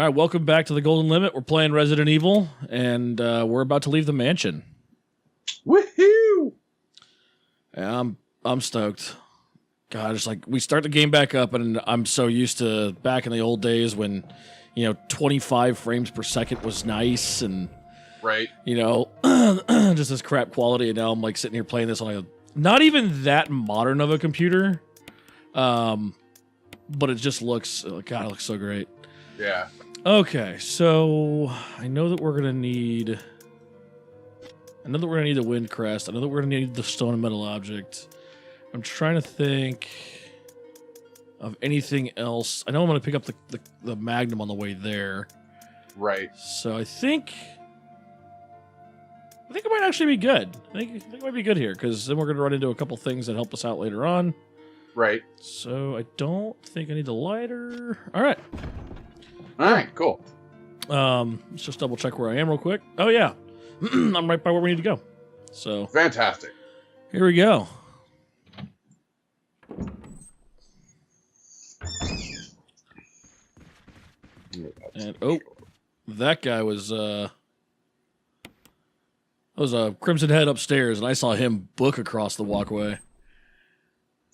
All right, welcome back to the Golden Limit. We're playing Resident Evil, and we're about to leave the mansion. Woohoo! Yeah, I'm stoked. God, it's like we start the game back up, and I'm so used to back in the old days when, 25 frames per second was nice, and right, just this crap quality. And now I'm like sitting here playing this on a not even that modern of a computer, but it just looks, God, it looks so great. Yeah. Okay, so I know that we're gonna need. I know that we're gonna need the wind crest. I know that we're gonna need the stone and metal object. I'm trying to think of anything else. I know I'm gonna pick up the magnum on the way there. Right. So I think it might actually be good. I think it might be good here because then we're gonna run into a couple things that help us out later on. Right. So I don't think I need the lighter. All right. All right. Cool. Let's just double check where I am real quick. Oh yeah, I'm right by where we need to go. So Fantastic. here we go. And that guy was a Crimson Head upstairs, and I saw him book across the walkway.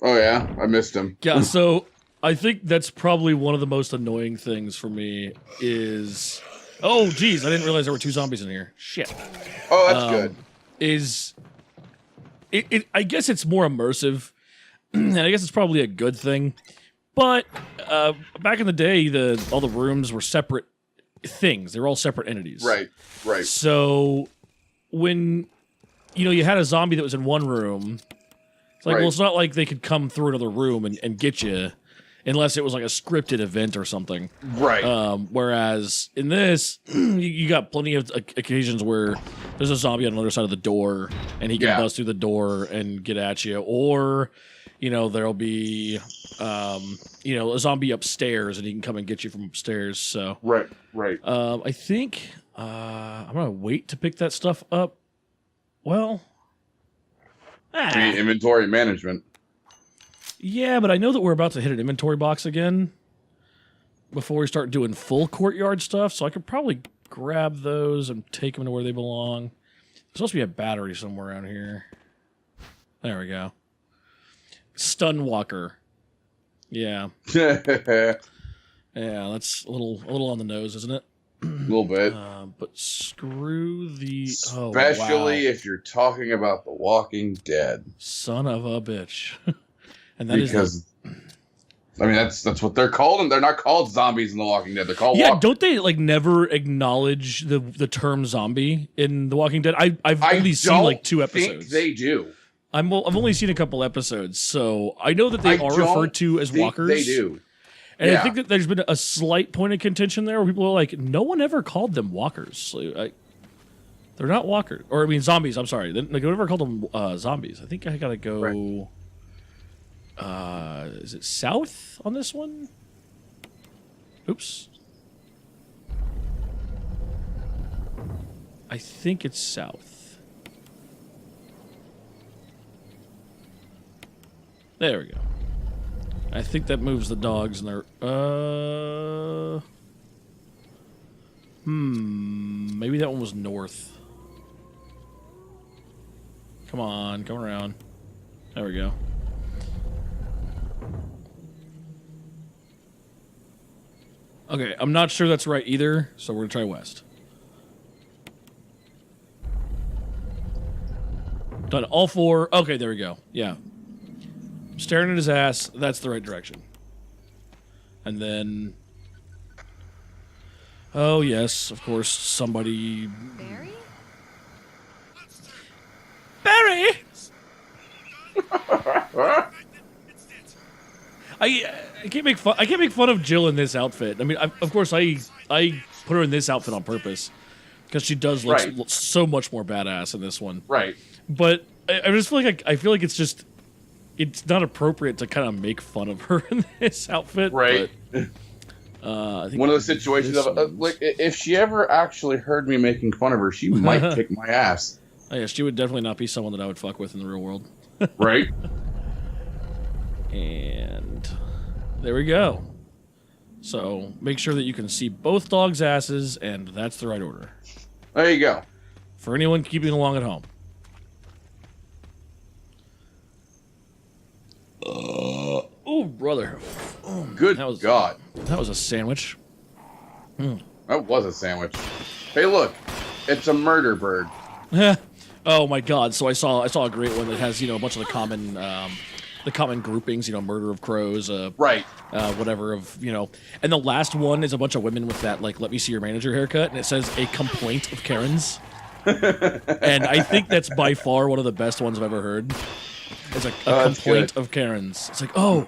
Oh yeah, I missed him. Yeah, so I think that's probably one of the most annoying things for me is, oh geez, I didn't realize there were two zombies in here. Shit. Oh, that's good. I guess it's more immersive, and I guess it's probably a good thing. But back in the day, all the rooms were separate things. They were all separate entities. Right. Right. So when you had a zombie that was in one room, it's like, well, it's not like they could come through another room and get you unless it was like a scripted event or something. Right. Whereas in this, you got plenty of occasions where there's a zombie on the other side of the door and he can bust through the door and get at you. Or, there'll be, a zombie upstairs and he can come and get you from upstairs. So Right. Right. I think I'm going to wait to pick that stuff up. Well, Inventory management. yeah, but I know that we're about to hit an inventory box again before we start doing full courtyard stuff, so I could probably grab those and take them to where they belong. There's supposed to be a battery somewhere around here. There we go. Stun Walker. Yeah. Yeah, that's a little on the nose, isn't it? A little bit. But screw the... Especially if you're talking about The Walking Dead. Son of a bitch. And that because, that's what they're called, and they're not called zombies in The Walking Dead. They're called walkers. Don't they never acknowledge the term zombie in The Walking Dead? I've only seen like 2 episodes. Think they do. I've only seen a couple episodes, so I know that they are referred to as walkers. They do. And I think that there's been a slight point of contention there where people are like, no one ever called them walkers. They're not walkers. Or, zombies. I'm sorry. Like, no one ever called them zombies. I think I gotta go... Right. Is it south on this one? Oops. I think it's south. There we go. I think that moves the dogs and they're... Maybe that one was north. Come on, come around. There we go. Okay, I'm not sure that's right either, so we're gonna try west. Done all 4. Okay, there we go. Yeah. Staring at his ass, that's the right direction. And then... Oh, yes, of course, somebody... Barry? Barry! I can't make fun of Jill in this outfit. Of course, I put her in this outfit on purpose because she does look so much more badass in this one. Right. But I just feel like it's not appropriate to kind of make fun of her in this outfit. Right. But, I think one of the situations of like if she ever actually heard me making fun of her, she might kick my ass. Oh, yeah, she would definitely not be someone that I would fuck with in the real world. Right. And there we go. So make sure that you can see both dogs' asses, and that's the right order. There you go. For anyone keeping along at home. Oh, brother. Good That was- God. That was a sandwich. That was a sandwich. Hey, look. It's a murder bird. Oh my God! So I saw a great one that has a bunch of the common groupings. Murder of crows. Right. Whatever of and the last one is a bunch of women with that let me see your manager haircut, and it says a complaint of Karens. And I think that's by far one of the best ones I've ever heard. It's like a complaint of Karens. It's like, oh,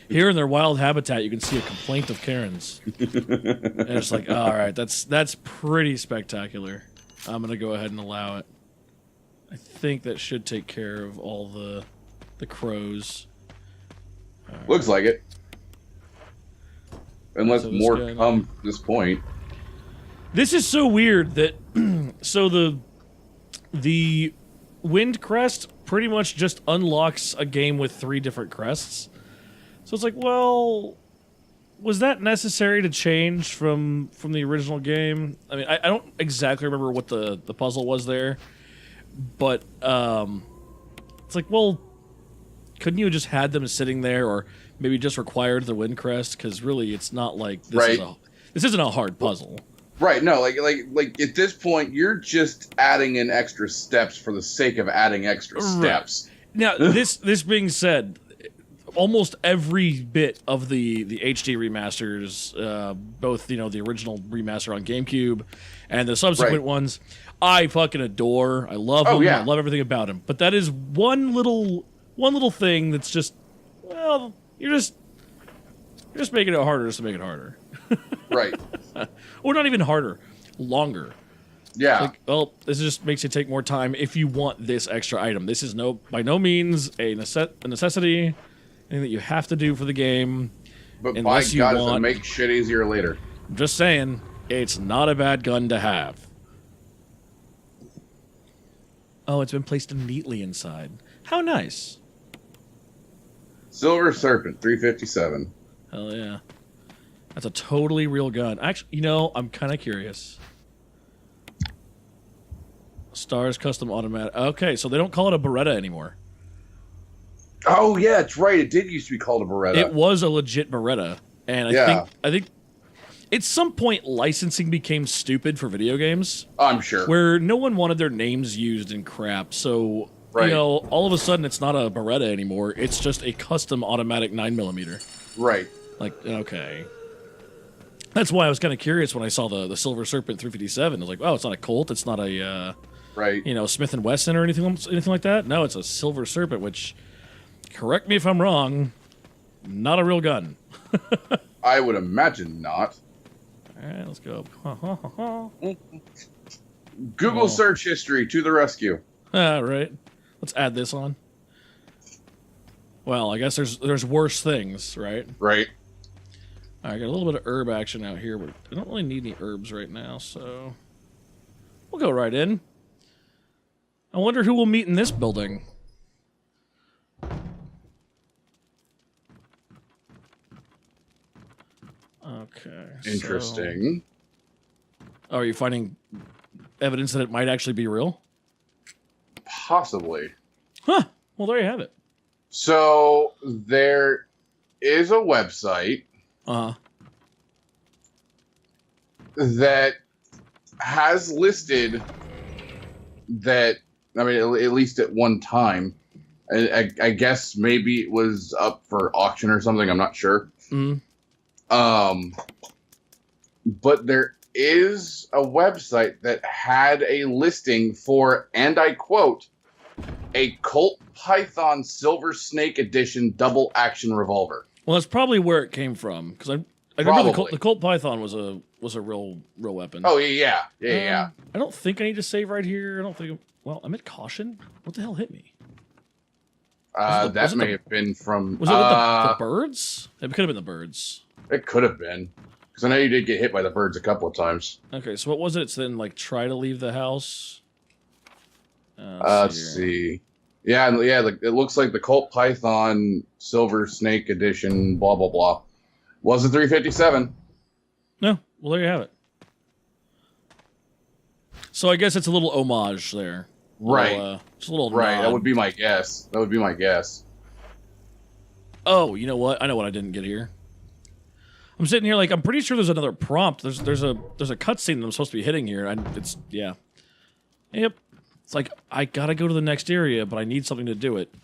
here in their wild habitat, you can see a complaint of Karens. And it's like, all right, that's pretty spectacular. I'm gonna go ahead and allow it. I think that should take care of all the crows. Looks like it. Unless So this more guy- come to this point. This is so weird that so the wind crest pretty much just unlocks a game with 3 different crests. So it's like, well, was that necessary to change from the original game? I mean, I don't exactly remember what the puzzle was there, but it's like, well, couldn't you have just had them sitting there, or maybe just required the wind crest? Because really, it's not like this isn't a hard puzzle. Right, no, like at this point, you're just adding in extra steps for the sake of adding extra steps. Now, this being said, almost every bit of the HD remasters, both the original remaster on GameCube and the subsequent ones, I fucking adore. I love them. Yeah. I love everything about them. But that is one little thing that's just, well, you're just making it harder just to make it harder. Right. Or not even harder, longer. Yeah. Like, well, this just makes it take more time if you want this extra item. This is by no means a necessity, anything that you have to do for the game. But by unless you God, does it want- make shit easier later. I'm just saying, it's not a bad gun to have. Oh, it's been placed neatly inside. How nice. Silver Serpent, 357. Hell yeah. That's a totally real gun. Actually, I'm kind of curious. Stars Custom Automatic. Okay, so they don't call it a Beretta anymore. Oh, yeah, it's right. It did used to be called a Beretta. It was a legit Beretta, and I think at some point licensing became stupid for video games, I'm sure. where no one wanted their names used in crap. So Right. all of a sudden it's not a Beretta anymore. It's just a custom automatic 9mm. Right. Like, okay. That's why I was kind of curious when I saw the Silver Serpent 357. I was like, oh, it's not a Colt. It's not a Right. Smith & Wesson or anything like that. No, it's a Silver Serpent, which, correct me if I'm wrong, not a real gun. I would imagine not. All right, let's go. Google Oh. search history to the rescue. All right, let's add this on. Well, I guess there's worse things, right? Right. All right, got a little bit of herb action out here, but I don't really need any herbs right now, so we'll go right in. I wonder who we'll meet in this building. Okay. Interesting. Oh, are you finding evidence that it might actually be real? Possibly. Huh. Well, there you have it. So there is a website Uh-huh. that has listed that, I mean, at least at one time, I guess maybe it was up for auction or something, I'm not sure. Mm. But there is a website that had a listing for, and I quote, a Colt Python Silver Snake Edition double action revolver. Well, that's probably where it came from, because I remember Probably. the Colt Python was a real weapon. Oh, yeah. I don't think I need to save right here. I don't think. Well, I'm at caution. What the hell hit me? was That it may the- have been from. Was it with the birds? It could have been the birds. It could have been. Because I know you did get hit by the birds a couple of times. Okay, so what was it? It's then like try to leave the house. Let's here. see. Yeah, it looks like the Colt Python Silver Snake Edition, blah, blah, blah. Was a 357. No, well, there you have it. So I guess it's a little homage there. Right. Just a little Right. nod. That would be my guess. Oh, you know what? I know what I didn't get here. I'm sitting here like I'm pretty sure there's another prompt. There's a cutscene that I'm supposed to be hitting here. It's yeah. Yep. It's like I gotta go to the next area, but I need something to do it.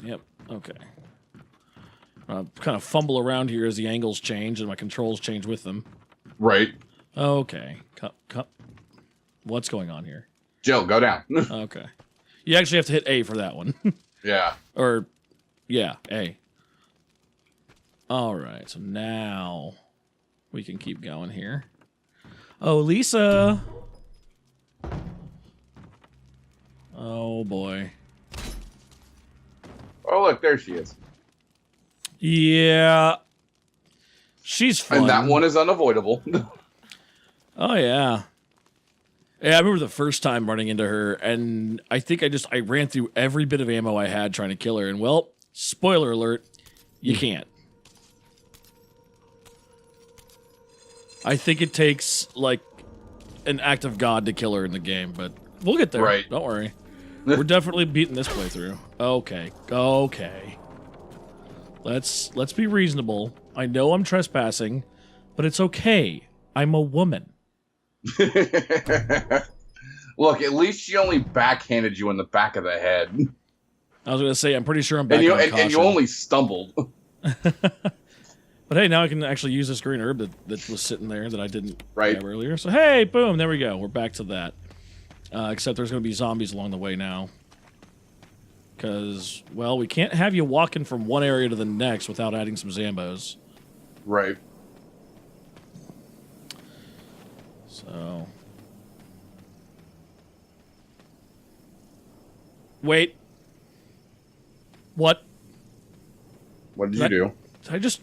Yep. Okay. Kind of fumble around here as the angles change and my controls change with them. Right. Okay. What's going on here? Jill, go down. Okay. You actually have to hit A for that one. Yeah. Or, yeah, A. All right, so now we can keep going here. Oh, Lisa. Oh, boy. Oh, look, there she is. Yeah. She's fun. And that one is unavoidable. Oh, yeah. Yeah, I remember the first time running into her, and I think I ran through every bit of ammo I had trying to kill her, and well, spoiler alert, you can't. I think it takes, like, an act of God to kill her in the game, but we'll get there. Right. Don't worry. We're definitely beating this playthrough. Okay. Okay. Let's be reasonable. I know I'm trespassing, but it's okay. I'm a woman. Look, at least she only backhanded you in the back of the head. I was going to say, I'm pretty sure I'm back And you, on and you only stumbled. But hey, now I can actually use this green herb that was sitting there that I didn't Right. grab earlier. So hey, boom, there we go. We're back to that. Except there's going to be zombies along the way now. Because, well, we can't have you walking from one area to the next without adding some Zambos. Right. So... Wait. What? What did you do? Did I just...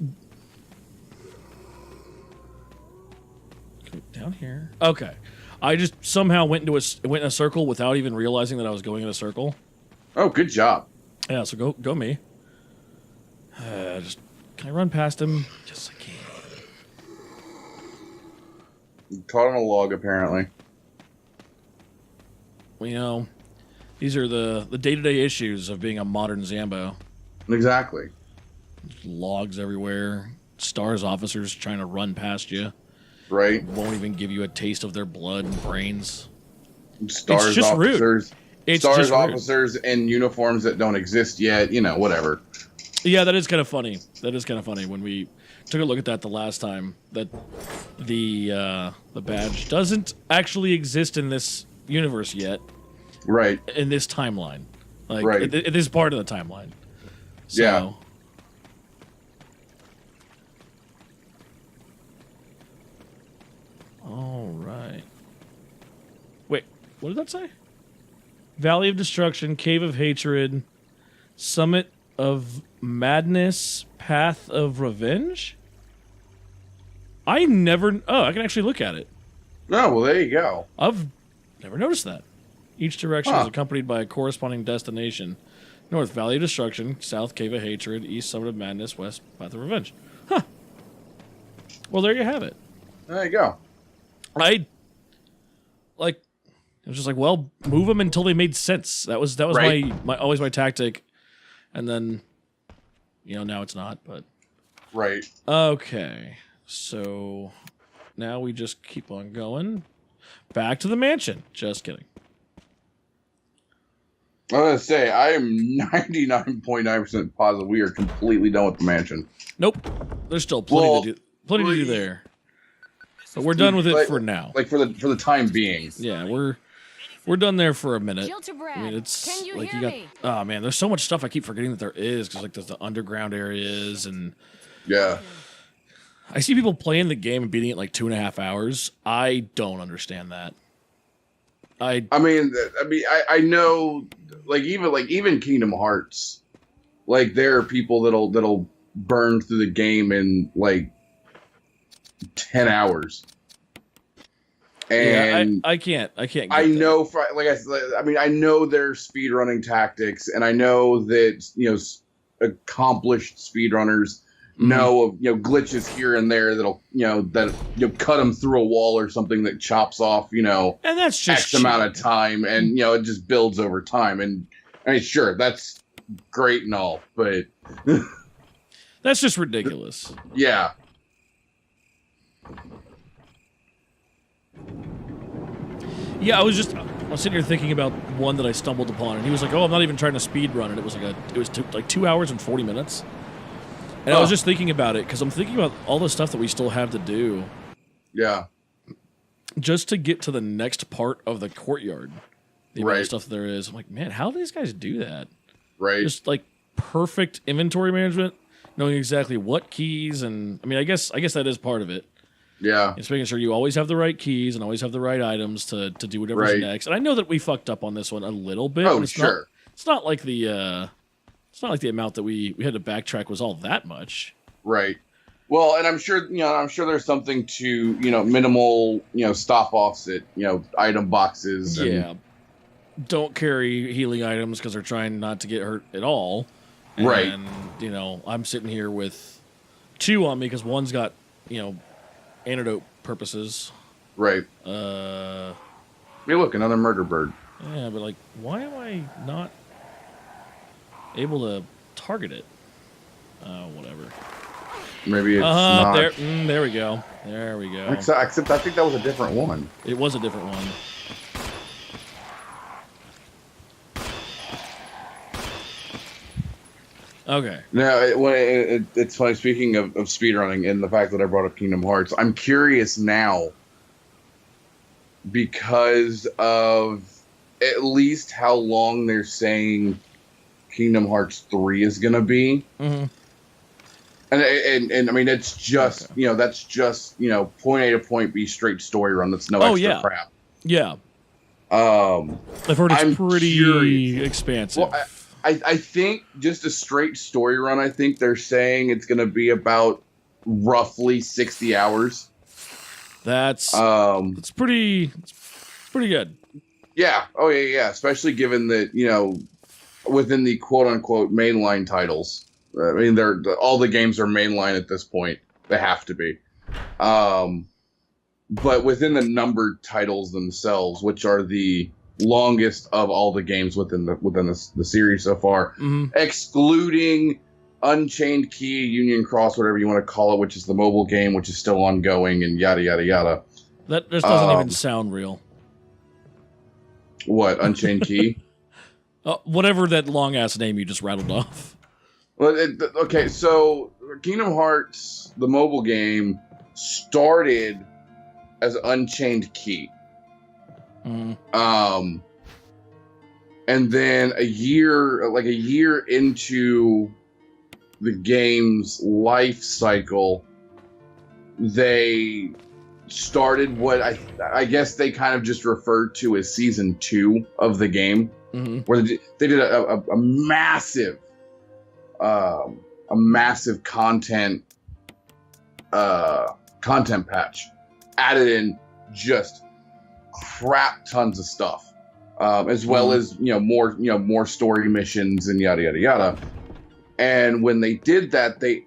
Go down here? Okay. I just somehow went in a circle without even realizing that I was going in a circle. Oh, good job. Yeah, so go me. Can I run past him? Yes, I can. You caught on a log, apparently. Well, you know, these are the day-to-day issues of being a modern Zambo. Exactly. Logs everywhere. STARS officers trying to run past you. Right. Won't even give you a taste of their blood and brains. STARS just rude. officers. It's STARS just rude. officers in uniforms that don't exist yet. You know, whatever. Yeah, that is kind of funny. That is kind of funny when we took a look at that the last time. That the badge doesn't actually exist in this universe yet. Right. In this timeline, like Right. it is part of the timeline. So, Yeah. All right. Wait, what did that say? Valley of Destruction, Cave of Hatred, Summit of Madness, Path of Revenge? I never... Oh, I can actually look at it. Oh, well, there you go. I've never noticed that. Each direction Huh. is accompanied by a corresponding destination. North, Valley of Destruction. South, Cave of Hatred. East, Summit of Madness. West, Path of Revenge. Huh. Well, there you have it. There you go. It was just like, well, move them until they made sense. That was Right. always my tactic. And then, now it's not, but... Right. Okay. So, now we just keep on going. Back to the mansion. Just kidding. I was going to say, I am 99.9% positive we are completely done with the mansion. Nope. There's still plenty Well, to do there. But we're done with it for now. Like, for the time being. Yeah, we're done there for a minute. Jill to Brad. I mean, it's Can you like hear you got. me? Oh man, there's so much stuff I keep forgetting that there is because like there's the underground areas and Yeah. I see people playing the game and beating it in like 2.5 hours. I don't understand that. I know, even Kingdom Hearts, like there are people that'll burn through the game in like 10 hours. And I can't. Get I that. know, I know their speedrunning tactics, and I know that accomplished speedrunners no, glitches here and there that'll, that you'll cut them through a wall or something that chops off, And that's just X amount of time, and it just builds over time. And I mean, sure, that's great and all, but that's just ridiculous. Yeah. Yeah, I was sitting here thinking about one that I stumbled upon, and he was like, "Oh, I'm not even trying to speed run it. It was like 2 hours and 40 minutes." And I was just thinking about it because I'm thinking about all the stuff that we still have to do. Yeah. Just to get to the next part of the courtyard, the amount of stuff there is. I'm like, man, how do these guys do that? Right. Just like perfect inventory management, knowing exactly what keys, and I mean, I guess that is part of it. Yeah. It's making sure you always have the right keys and always have the right items to do whatever's next. And I know that we fucked up on this one a little bit. Oh, it's sure. It's not like the amount that we had to backtrack was all that much. Right. Well, and I'm sure there's something to, minimal, stop offs at, item boxes. Yeah. Don't carry healing items because they're trying not to get hurt at all. Right. And, I'm sitting here with 2 on me because one's got, antidote purposes. Right. Hey, look, another murder bird. Yeah, but why am I not able to target it? Whatever. Maybe it's not. There we go. There we go. Except I think that was a different one. It was a different one. Okay. No, it's funny. Speaking of speedrunning and the fact that I brought up Kingdom Hearts, I'm curious now because of at least how long they're saying Kingdom Hearts 3 is going to be. Mm-hmm. And I mean, it's just, that's just, point A to point B straight story run. That's no extra crap. Yeah. I've heard it's pretty expansive. Well, I think just a straight story run, I think they're saying it's going to be about roughly 60 hours. That's pretty good. Yeah. Oh, yeah. Especially given that, within the quote unquote mainline titles. I mean, all the games are mainline at this point. They have to be. But within the numbered titles themselves, which are the longest of all the games within the series so far, excluding Unchained Key, Union Cross, whatever you want to call it, which is the mobile game, which is still ongoing, and yada yada yada. That just doesn't even sound real. What, Unchained Key? Whatever that long ass name you just rattled off. Well, okay, so Kingdom Hearts, the mobile game, started as Unchained Key. And then a year into the game's life cycle, they started what I guess they kind of just referred to as season 2 of the game, where they did a massive content patch, added in just crap tons of stuff, as well as more story missions and yada yada yada. And when they did that, they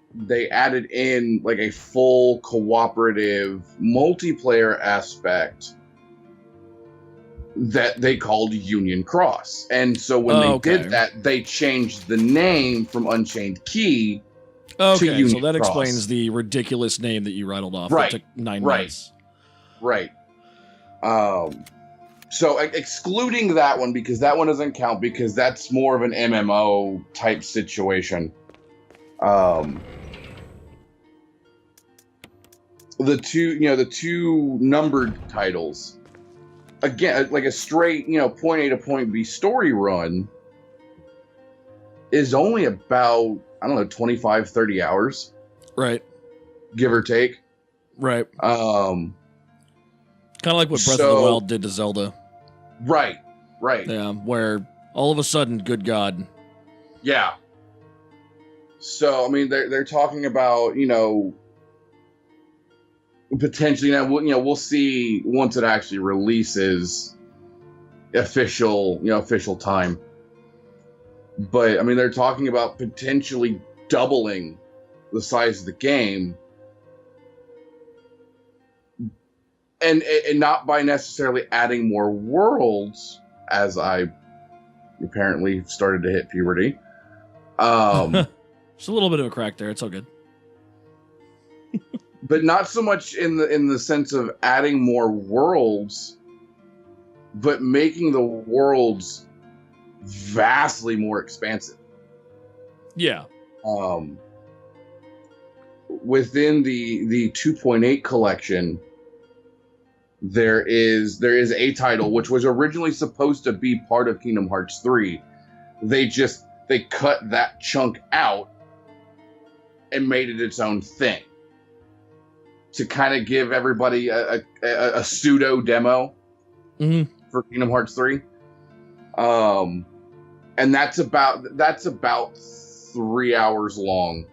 added in like a full cooperative multiplayer aspect that they called Union Cross. And so when they did that, they changed the name from Unchained Key to Union so that Cross. explains the ridiculous name that you rattled off. Right. It took 9 months. Right. So excluding that one, because that one doesn't count, because that's more of an MMO type situation. The two numbered titles, again, like a straight, point A to point B story run is only about, 25, 30 hours. Right. Give or take. Right. Kind of like what Breath of the Wild did to Zelda. Right. Yeah, where all of a sudden, good God. Yeah. So, I mean, they're talking about, potentially, we'll see once it actually releases official time. But, I mean, they're talking about potentially doubling the size of the game, and not by necessarily adding more worlds, as I apparently started to hit puberty. Just a little bit of a crack there. It's all good. But not so much in the sense of adding more worlds, but making the worlds vastly more expansive. Yeah. Within the 2.8 collection, there is a title which was originally supposed to be part of Kingdom Hearts 3. They cut that chunk out and made it its own thing to kind of give everybody a pseudo demo for Kingdom Hearts 3. And that's about 3 hours long.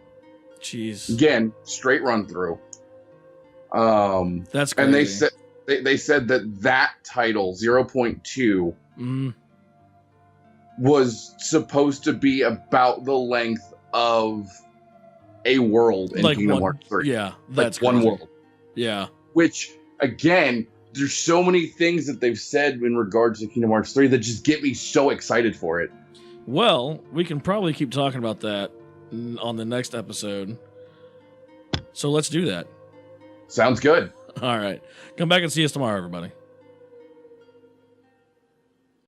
Jeez. Again, straight run through. That's crazy. And they said that title 0.2 was supposed to be about the length of a world in Kingdom Hearts 3. Yeah, that's one crazy. world. Yeah. Which, again, there's so many things that they've said in regards to Kingdom Hearts 3 that just get me so excited for it. Well, we can probably keep talking about that on the next episode. So let's do that. Sounds good. All right. Come back and see us tomorrow, everybody.